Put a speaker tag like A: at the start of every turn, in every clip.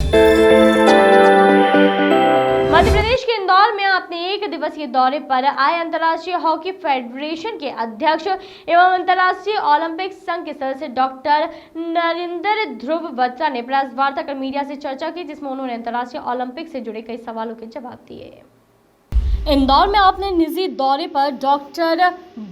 A: मध्य प्रदेश के इंदौर में अपने एक दिवसीय दौरे पर आए अंतर्राष्ट्रीय हॉकी फेडरेशन के अध्यक्ष एवं अंतर्राष्ट्रीय ओलंपिक संघ के सदस्य डॉक्टर नरेंद्र ध्रुव बत्रा ने प्रेस वार्ता कर मीडिया से चर्चा की, जिसमें उन्होंने अंतर्राष्ट्रीय ओलंपिक से जुड़े कई सवालों के जवाब दिए। इंदौर में अपने निजी दौरे पर डॉक्टर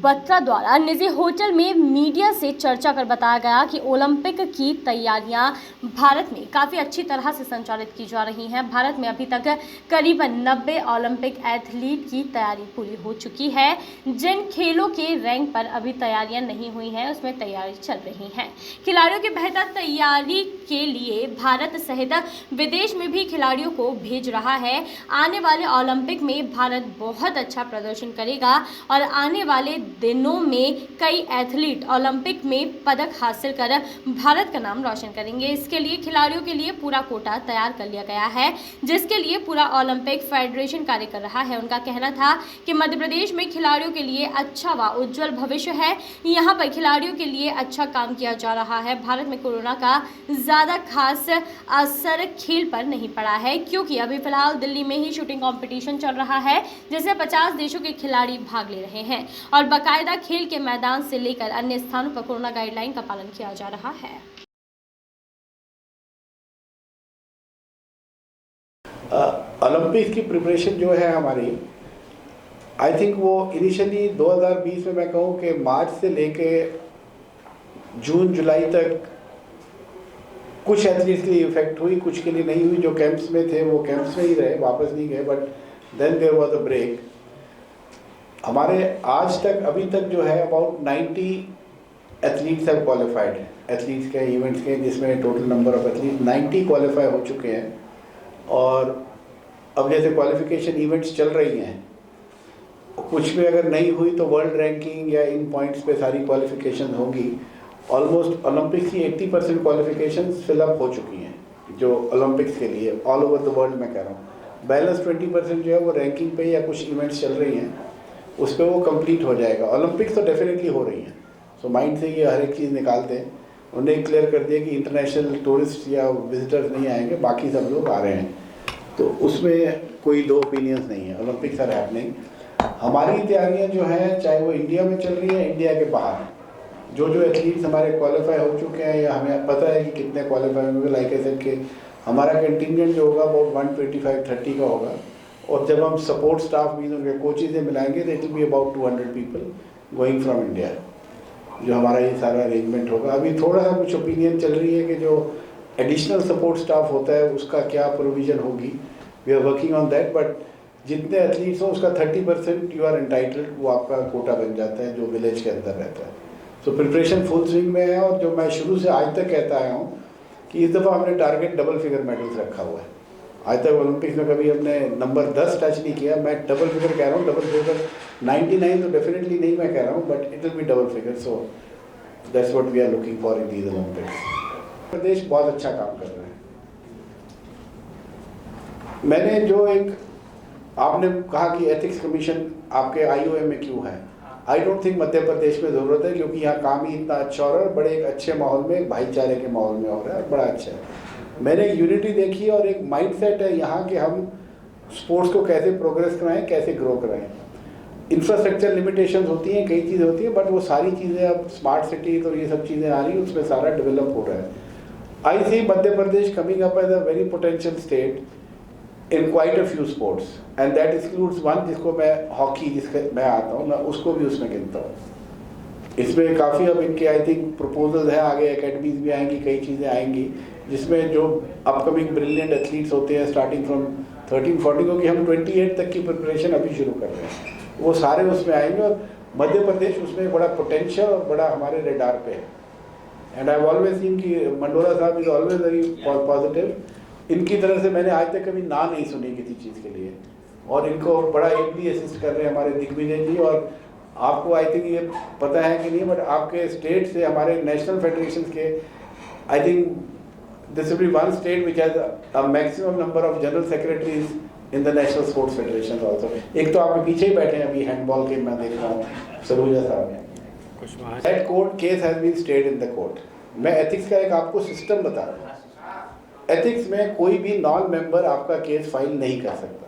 A: बत्रा द्वारा निजी होटल में मीडिया से चर्चा कर बताया गया कि ओलंपिक की तैयारियां भारत में काफ़ी अच्छी तरह से संचालित की जा रही हैं। भारत में अभी तक करीबन 90 ओलंपिक एथलीट की तैयारी पूरी हो चुकी है। जिन खेलों के रैंक पर अभी तैयारियां नहीं हुई हैं, उसमें तैयारी चल रही हैं। खिलाड़ियों की बेहतर तैयारी के लिए भारत सहित विदेश में भी खिलाड़ियों को भेज रहा है। आने वाले ओलंपिक में भारत बहुत अच्छा प्रदर्शन करेगा और आने वाले दिनों में कई एथलीट ओलंपिक में पदक हासिल कर भारत का नाम रोशन करेंगे। इसके लिए खिलाड़ियों के लिए पूरा कोटा तैयार कर लिया गया है, जिसके लिए पूरा ओलंपिक फेडरेशन कार्य कर रहा है। उनका कहना था कि मध्य प्रदेश में खिलाड़ियों के लिए अच्छा व उज्जवल भविष्य है। यहाँ पर खिलाड़ियों के लिए अच्छा काम किया जा रहा है। भारत में कोरोना का ज़्यादा खास असर खेल पर नहीं पड़ा है, क्योंकि अभी फिलहाल दिल्ली में ही शूटिंग कॉम्पिटिशन चल रहा है, जिसमें 50 देशों के खिलाड़ी भाग ले रहे हैं और बाकायदा खेल के मैदान से लेकर अन्य स्थानों पर कोरोना गाइडलाइन का पालन किया जा रहा है।
B: ओलंपिक्स की प्रिपरेशन जो है हमारी, आई थिंक वो इनिशियली 2020 में मैं कहूँ कि मार्च से लेके जून जुलाई तक कुछ एथलीट्स के लिए इफेक्ट हुई, कुछ के लिए नहीं हुई। जो कैंप्स में थे वो कैंप्स में ही रहे, वापस नहीं गए, but then there was a break. हमारे आज तक अभी तक जो है about 90 athletes have qualified, athletes के इवेंट्स के, जिसमें total number of athlete 90 qualify हो चुके हैं। और अब जैसे क्वालिफिकेशन इवेंट्स चल रही हैं, कुछ में अगर नहीं हुई तो वर्ल्ड रैंकिंग या इन पॉइंट्स पे सारी क्वालिफिकेशन होगी। ऑलमोस्ट ओलंपिक्स की 80% क्वालिफिकेशन फिलअप हो चुकी हैं जो ओलंपिक्स के लिए ऑल ओवर द वर्ल्ड में कह रहा हूँ। बैलेंस 20% जो है वो रैंकिंग पे या कुछ इवेंट्स चल रही हैं, उस पर वो कंप्लीट हो जाएगा। ओलंपिक्स तो डेफिनेटली हो रही हैं, सो माइंड से ये हर एक चीज़ निकालते हैं। उन्हें क्लियर कर दिया कि इंटरनेशनल टूरिस्ट या विजिटर्स नहीं आएंगे, बाकी सब लोग आ रहे हैं, तो उसमें कोई दो ओपिनियंस नहीं है। Olympics are happening. हमारी तैयारियां जो हैं, चाहे वो इंडिया में चल रही हैं, इंडिया के बाहर जो एथलीट्स हमारे क्वालिफाई हो चुके हैं या हमें पता है कि कितने क्वालिफाई होंगे, लाइक आई सेड कि हमारा कंटिंजेंट जो होगा वो 125-130 का होगा। और जब हम सपोर्ट स्टाफ भी उनके कोचेज से मिलाएंगे तो it will be about 200 people going from India, जो हमारा ये सारा अरेंजमेंट होगा। अभी थोड़ा सा कुछ ओपिनियन चल रही है कि जो एडिशनल सपोर्ट स्टाफ होता है उसका क्या प्रोविज़न होगी। We are working on that, but जितने एथलीट्स हो उसका 30% यू आर एंटाइटल्ड, वो आपका कोटा बन जाता है जो विलेज के अंदर रहता है। तो प्रिपरेशन फुल स्विंग में है। और जो मैं शुरू से आज तक कहता आया हूँ कि इस दफ़ा हमने टारगेट डबल फिगर मेडल्स रखा हुआ है। आज तक ओलंपिक्स में कभी हमने नंबर 10 टच नहीं किया। मैं डबल फिगर कह रहा हूँ, डबल फिगर 99 तो डेफिनेटली नहीं मैं कह रहा हूँ, but it will be double figure. So that's what we are looking for in these Olympics. Pradesh बहुत अच्छा काम कर रहे हैं। मैंने जो एक आपने कहा कि एथिक्स कमीशन आपके IOM में क्यों है, I don't think Madhya Pradesh में ज़रूरत है, क्योंकि यहाँ काम ही इतना अच्छा हो रहा है, बड़े एक अच्छे माहौल में, भाईचारे के माहौल में हो रहा है, बड़ा अच्छा है। मैंने एक यूनिटी देखी और एक माइंडसेट है यहाँ कि हम स्पोर्ट्स को कैसे प्रोग्रेस कराएं, कैसे ग्रो कराएं। इंफ्रास्ट्रक्चर लिमिटेशंस होती हैं, कई चीज़ें होती हैं, बट वो सारी चीज़ें अब स्मार्ट सिटीज़ और ये सब चीज़ें आ रही हैं, उसमें सारा डेवलप हो रहा है। I see Madhya Pradesh coming up as a very potential state in quite a few sports, and that includes one, जिसको मैं हॉकी, जिसके मैं आता हूँ, मैं उसको भी उसमें गिनता हूँ। इसमें काफ़ी अब इनके आई थिंक प्रपोजल है, आगे एकेडमीज भी आएंगी, कई चीज़ें आएंगी, जिसमें जो अपकमिंग ब्रिलियंट एथलीट्स होते हैं स्टार्टिंग फ्रॉम 13-14, क्योंकि हम 28 तक की प्रिपरेशन अभी शुरू कर रहे हैं, वो सारे उसमें आएंगे। और मध्य प्रदेश उसमें बड़ा पोटेंशियल और बड़ा हमारे रेडार पे है। एंड आई ऑलवेज सीन कि मंडोला साहब इज ऑलवेज वेरी पॉजिटिव। इनकी तरफ से मैंने आज तक कभी ना नहीं सुनी किसी चीज़ के लिए, और इनको बड़ा एबली असिस्ट कर रहे हैं हमारे दिग्विजय जी। और आपको आई थिंक ये पता है कि नहीं, बट आपके स्टेट से हमारे नेशनल फेडरेशन के I think this will be one state which has a maximum number of general secretaries in the national sports federation also. एक तो आपके पीछे ही बैठे हैं अभी हैंडबॉल के, मैं देख रहा हूँ सरूजा साहब। That court case has been stayed in the court. मैं एथिक्स का एक आपको सिस्टम बता रहा हूँ। एथिक्स में कोई भी नॉन मेंबर आपका केस फाइल नहीं कर सकता।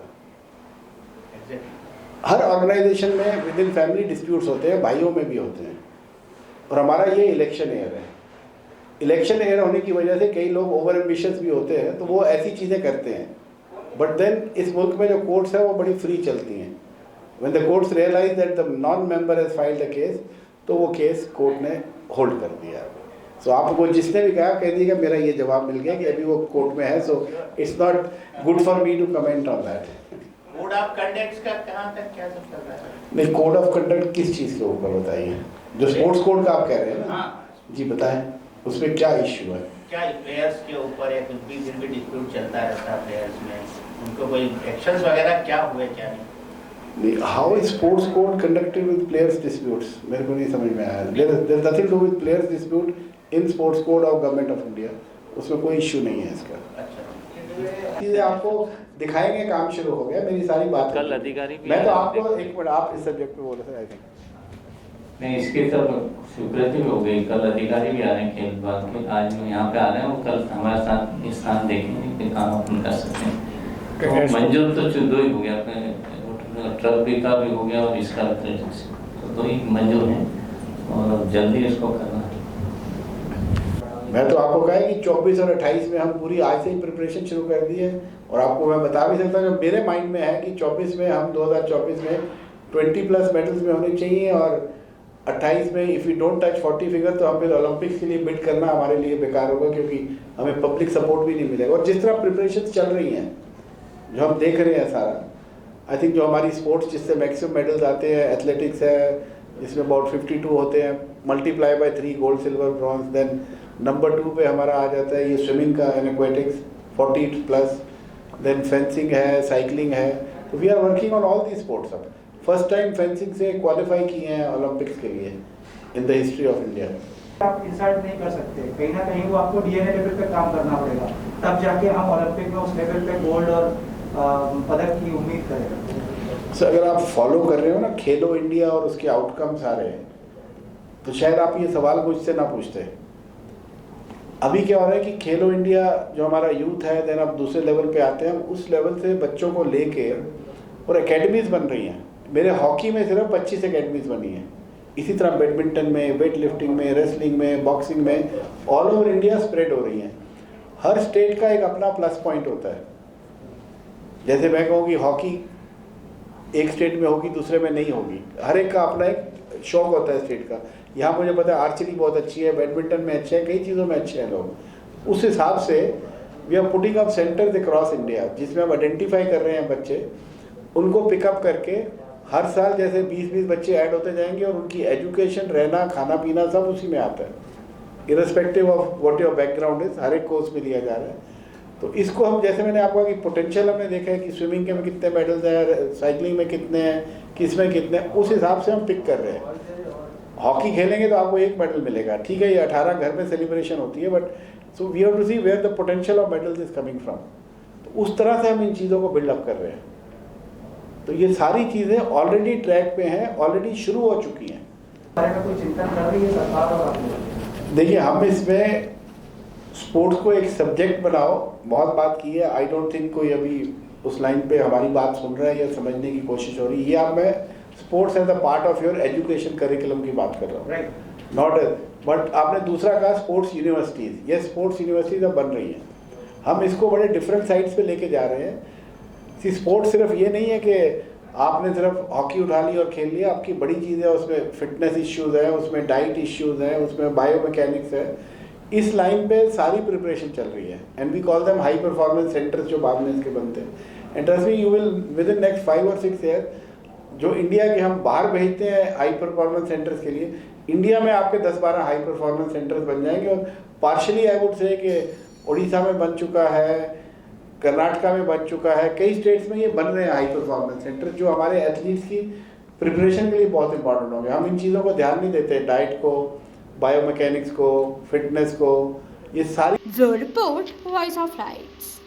B: हर ऑर्गेनाइजेशन में विद इन फैमिली डिस्प्यूट्स होते हैं, भाइयों में भी होते हैं, और हमारा ये इलेक्शन एयर है। इलेक्शन एयर होने की वजह से कई लोग ओवर एम्बिशियस भी होते हैं, तो वो ऐसी चीज़ें करते हैं। बट देन इस मुल्क में जो कोर्ट्स है वो बड़ी फ्री चलती हैं। When the courts realize that the non member has filed a case, तो वो केस कोर्ट ने होल्ड कर दिया। सो आपको जिसने भी कहा कह दीजिएगा मेरा ये जवाब मिल गया कि अभी वो कोर्ट में है, so it's not good for me to comment on that.
C: Code of conduct का कहाँ तक क्या सब चल रहा है?
B: नहीं, कोड ऑफ कंडक्ट किस चीज़ के ऊपर बताइए? जो स्पोर्ट्स कोड का आप कह रहे हैं ना?
C: हाँ।
B: जी बताएं, उसमें क्या इश्यू है?
C: क्या प्लेयर्स के ऊपर है, कुछ भी दिन भी डिस्प्यूट चलता रहता है प्लेयर्स में, उनको कोई एक्शंस वगैरह क्या हुए क्या नहीं?
B: How is sports code conducted with players disputes? मेरे को नहीं समझ में आया। There is nothing to with players dispute in sports code of government of India. उसमें कोई इश्यू नहीं है इसका।
C: अच्छा,
B: चीज़ें आपको दिखाएंगे, काम शुरू हो गया, मेरी सारी बात
D: कल अधिकारी भी
B: मैं तो
D: आए
B: आपको
D: थे।
B: एक मिनट, आप इस सब्जेक्ट पे बोले थे आई थिंक।
D: नहीं, इसकी सब स्वीकृति हो गई। कल अधिकारी भी आ रहे हैं खेल विभाग के, आज वो यहाँ पे आ रहे हैं, वो कल हमारे साथ स्थान देखेंगे कि काम अपन कर सकते हैं। तो मंजूर तो दो ही हो गया, ट्रक का भी हो गया और इसका तो दो ही मंजूर हैं और जल्दी इसको करना है।
B: मैं तो आपको कहा है कि 24 और 28 में हम पूरी आज से ही प्रिपरेशन शुरू कर दी है, और आपको मैं बता भी सकता हूँ मेरे माइंड में है कि 24 में हम 2024 में 20+ मेडल्स में होने चाहिए, और 28 में if you don't touch 40 figure तो हम फिर ओलंपिक्स के लिए बिड करना हमारे लिए बेकार होगा, क्योंकि हमें पब्लिक सपोर्ट भी नहीं मिलेगा। और जिस तरह प्रिपरेशन चल रही हैं, जो हम देख रहे हैं सारा, आई थिंक जो हमारी स्पोर्ट्स जिससे मैक्सिमम मेडल्स आते हैं, एथलेटिक्स है जिसमें अबाउट 52 होते हैं, multiply by 3 gold silver bronze, then number 2 पे हमारा आ जाता है ये स्विमिंग का एंड एक्वेटिक्स 40+, देन फेंसिंग है, साइकिलिंग है। तो we are working on all the sports. अब फर्स्ट टाइम फेंसिंग से क्वालिफाई किए हैं ओलंपिक्स के लिए in the history of India.
E: आप इंसर्ट नहीं कर सकते, कहीं ना कहीं वो आपको डीएनए लेवल पे काम करना पड़ेगा, तब जाके हम ओलंपिक में उस लेवल पे गोल्ड और पदक की उम्मीद करें।
B: सर अगर आप फॉलो कर रहे हो ना खेलो इंडिया और उसके आउटकम्स आ रहे हैं, तो शायद आप ये सवाल मुझसे ना पूछते। अभी क्या हो रहा है कि खेलो इंडिया जो हमारा यूथ है, देन आप दूसरे लेवल पे आते हैं, उस लेवल से बच्चों को लेके और एकेडमीज बन रही हैं। मेरे हॉकी में सिर्फ 25 एकेडमीज बनी हैं, इसी तरह बैडमिंटन में, वेट लिफ्टिंग में, रेसलिंग में, बॉक्सिंग में, ऑल ओवर इंडिया स्प्रेड हो रही हैं। हर स्टेट का एक अपना प्लस पॉइंट होता है। जैसे मैं कहूँ कि हॉकी एक स्टेट में होगी, दूसरे में नहीं होगी, हर एक का अपना एक शौक होता है स्टेट का। यहाँ मुझे पता है आर्चरी बहुत अच्छी है, बैडमिंटन में अच्छे हैं, कई चीज़ों में अच्छे हैं लोग। उस हिसाब से we are putting up centres across India, जिसमें हम आइडेंटिफाई कर रहे हैं बच्चे, उनको पिकअप करके हर साल जैसे 20-20 बच्चे ऐड होते जाएंगे, और उनकी एजुकेशन, रहना, खाना पीना सब उसी में आता है, irrespective of what your background is, हर एक कोर्स में लिया जा रहा है। तो इसको हम, जैसे मैंने आपको कहा कि पोटेंशियल हमने देखा है कि स्विमिंग के में कितने मेडल्स हैं, साइकिलिंग में कितने हैं, किस में कितने, उस हिसाब से हम पिक कर रहे हैं। हॉकी खेलेंगे तो आपको 1 मेडल मिलेगा, ठीक है, ये 18 घर में सेलिब्रेशन होती है, but so we have to see where the potential of medals is coming from. तो उस तरह से हम इन चीज़ों को बिल्डअप कर रहे हैं। तो ये सारी चीज़ें ऑलरेडी ट्रैक पे हैं, ऑलरेडी शुरू हो चुकी हैं।
E: बारे में कोई चिंतन कर रही है सरकार और आप लोग?
B: देखिए, हम इसमें स्पोर्ट्स को एक सब्जेक्ट बनाओ, बहुत बात की है। आई डोंट थिंक कोई अभी उस लाइन पे हमारी बात सुन रहा है या समझने की कोशिश हो रही है। ये अब मैं sports as a part of your education curriculum की बात कर रहा हूँ,
E: राइट,
B: नॉट। बट आपने दूसरा कहा स्पोर्ट्स यूनिवर्सिटीज़, ये स्पोर्ट्स यूनिवर्सिटीज़ अब बन रही हैं। हम इसको बड़े डिफरेंट साइड्स पे लेके जा रहे हैं। स्पोर्ट्स सिर्फ ये नहीं है कि आपने सिर्फ हॉकी उठा ली और खेल लिया, आपकी बड़ी चीज़ है, उसमें फिटनेस इश्यूज़ है, उसमें डाइट इश्यूज़ हैं, उसमें बायोमैकेनिक्स है। इस लाइन पे सारी प्रिपरेशन चल रही है, and we call them high performance centres, जो बाद में इसके बनते हैं। And trust me, you will within next 5 और 6 ईयर, जो इंडिया के हम बाहर भेजते हैं हाई परफॉर्मेंस सेंटर्स के लिए, इंडिया में आपके 10-12 हाई परफॉर्मेंस सेंटर्स बन जाएंगे। और पार्शली आई वुड से कि उड़ीसा में बन चुका है, कर्नाटका में बन चुका है, कई स्टेट्स में ये बन रहे हैं हाई परफॉर्मेंस सेंटर, जो हमारे एथलीट्स की प्रिपरेशन के लिए बहुत इंपॉर्टेंट होंगे। हम इन चीज़ों को ध्यान नहीं देते, डाइट को, बायोमैकेनिक्स को, फिटनेस को, ये सारी।
A: Bureau report, voice of rights.